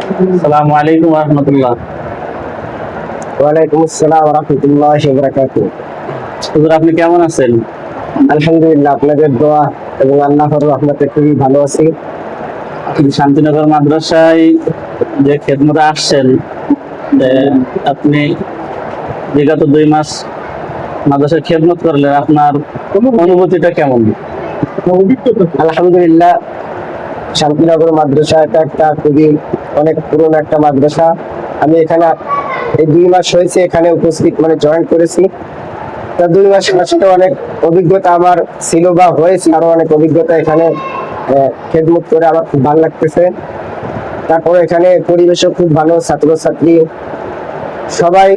আসসালামু আলাইকুম ওয়া রাহমাতুল্লাহ। ওয়ালাইকুম আসসালাম ওয়া রাহমাতুল্লাহি ওয়া বারাকাতুহু। হুজুর, আপনি কেমন আছেন? আলহামদুলিল্লাহ, আপনাদের দোয়া এবং আল্লাহর রহমতে খুবই ভালো আছি। আপনি শান্তিনগর মাদ্রাসায় যে খেদমতে আসছেন, যে আপনি বিগত 2 মাস মাদ্রাসায় খেদমত করলেন, আপনার অনুভূতিটা কেমন? আলহামদুলিল্লাহ, শান্তিনগর মাদ্রাসা এটা একটা খুবই অনেক পুরনো একটা মাদ্রাসা। আমি এখানে এই 2 মাস হয়েছে এখানে উপস্থিত, মানে জয়েন করেছি। তা 2 মাস আসলে অনেক অভিজ্ঞতা আমার ছিল বা হয়েছে, আরো অনেক অভিজ্ঞতা এখানে খেদমত করে আমার খুব ভালো লাগতেছে। তারপরে এখানে পরিবেশও খুব ভালো, ছাত্রছাত্রী সবাই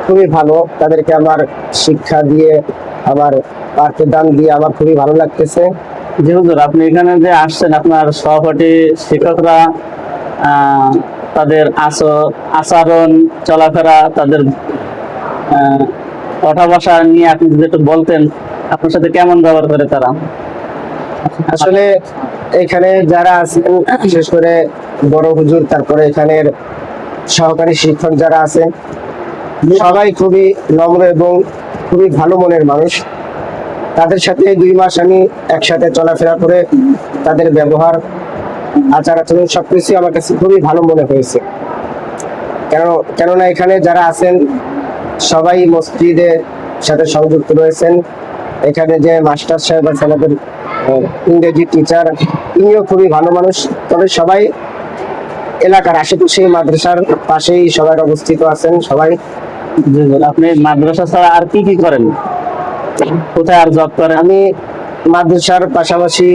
খুবই ভালো। তাদেরকে আমার শিক্ষা দিয়ে, আমার পাঠদান দিয়ে আমার খুবই ভালো লাগতেছে। জি হুজুর, আপনি এখানে যে আসছেন, আপনার সহপাঠী শিক্ষকরা তাদের আচরণ, চলাফেরা, তাদের কথা ভাষা নিয়ে আপনি যদি একটু বলতেন, আপনার সাথে কেমন ব্যবহার করে তারা? আসলে এখানে যারা আছেন, বিশেষ করে বড় হুজুর, তারপরে এখানের সহকারী শিক্ষক যারা আছেন, সবাই খুবই নম্র এবং খুবই ভালো মনের মানুষ। তাদের সাথে 2 মাস আমি একসাথে চলাফেরা করে তাদের ব্যবহার, আচার আচরণ সবকিছু আমার কাছে খুবই ভালো মনে হয়েছে। কেননা এখানে যারা আছেন সবাই মসজিদের সাথে সংযুক্ত রয়েছেন। এখানে যে মাস্টার সাহেব আছেন, আমাদের ইংরেজি টিচার, তিনিও খুবই ভালো মানুষ। তবে সবাই এলাকার আশেপাশে মাদ্রাসার পাশেই সবাই অবস্থিত আছেন সবাই। জি হুজুর, আপনি মাদ্রাসা ছাড়া আর কি কি করেন? কোথায় আর জব করেন? আমি মাদ্রাসার পাশাপাশি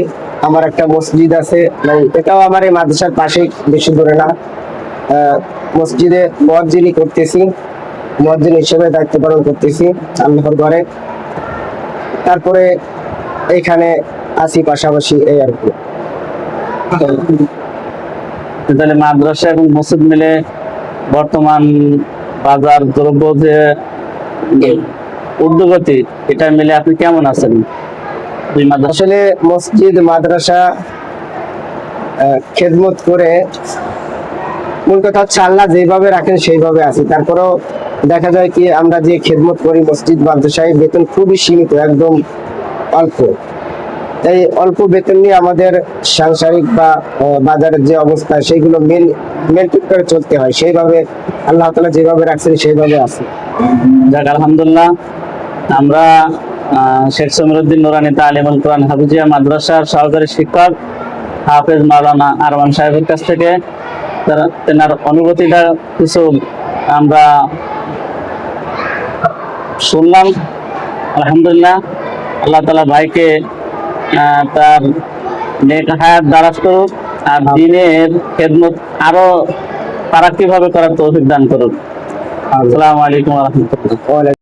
আমার একটা মসজিদ আছে, মানে এটাও আমার এই মাদ্রাসার পাশেই, বেশি দূরে না। মসজিদে মুয়াজ্জিনি করতেছি, মুয়াজ্জিন হিসেবে দায়িত্ব পালন করতেছি আল্লাহর ঘরে। তারপরে এখানে আছি পাশাপাশি, এই আর কি। তাহলে মাদ্রাসা এবং মসজিদ মিলে বর্তমান বাজার দ্রব্য যে ঊর্ধ্বগতি, এটা মিলে আপনি কেমন আছেন? আসলে মসজিদ মাদ্রাসা খেদমত করে মূল কথা হচ্ছে আল্লাহ যেভাবে রাখেন সেইভাবে আছি। তারপরেও দেখা যায় কি, আমরা যে খেদমত করি মসজিদ মাদ্রাসায়, বেতন খুবই সীমিত, একদম অল্প। তাই অল্প বেতন নিয়ে আমাদের সাংসারিক বা বাজারের যে অবস্থা, সেইগুলো মেনটেন করে চলতে হয়। সেইভাবে আল্লাহ তাআলা যেভাবে রাখছেন সেইভাবে আছে। যাক, আলহামদুলিল্লাহ। আমরা শেখ সমীরউদ্দিন নুরানী তালিমুল কোরআন হাফিজিয়া মাদ্রাসার সহকারী শিক্ষক হাফেজ মাওলানা আরমান সাহেবের কাছ থেকে তেনার অনুভূতিটা কিছু আমরা শুনলাম। আলহামদুলিল্লাহ, আল্লাহ তাআলা ভাইকে তার নেক হায়াত দারাজ করুক, আর দ্বীনের খেদমত আরো তারা কিভাবে করার তৌফিক দান করুক। আসসালামু আলাইকুম ওয়া রাহমাতুল্লাহ।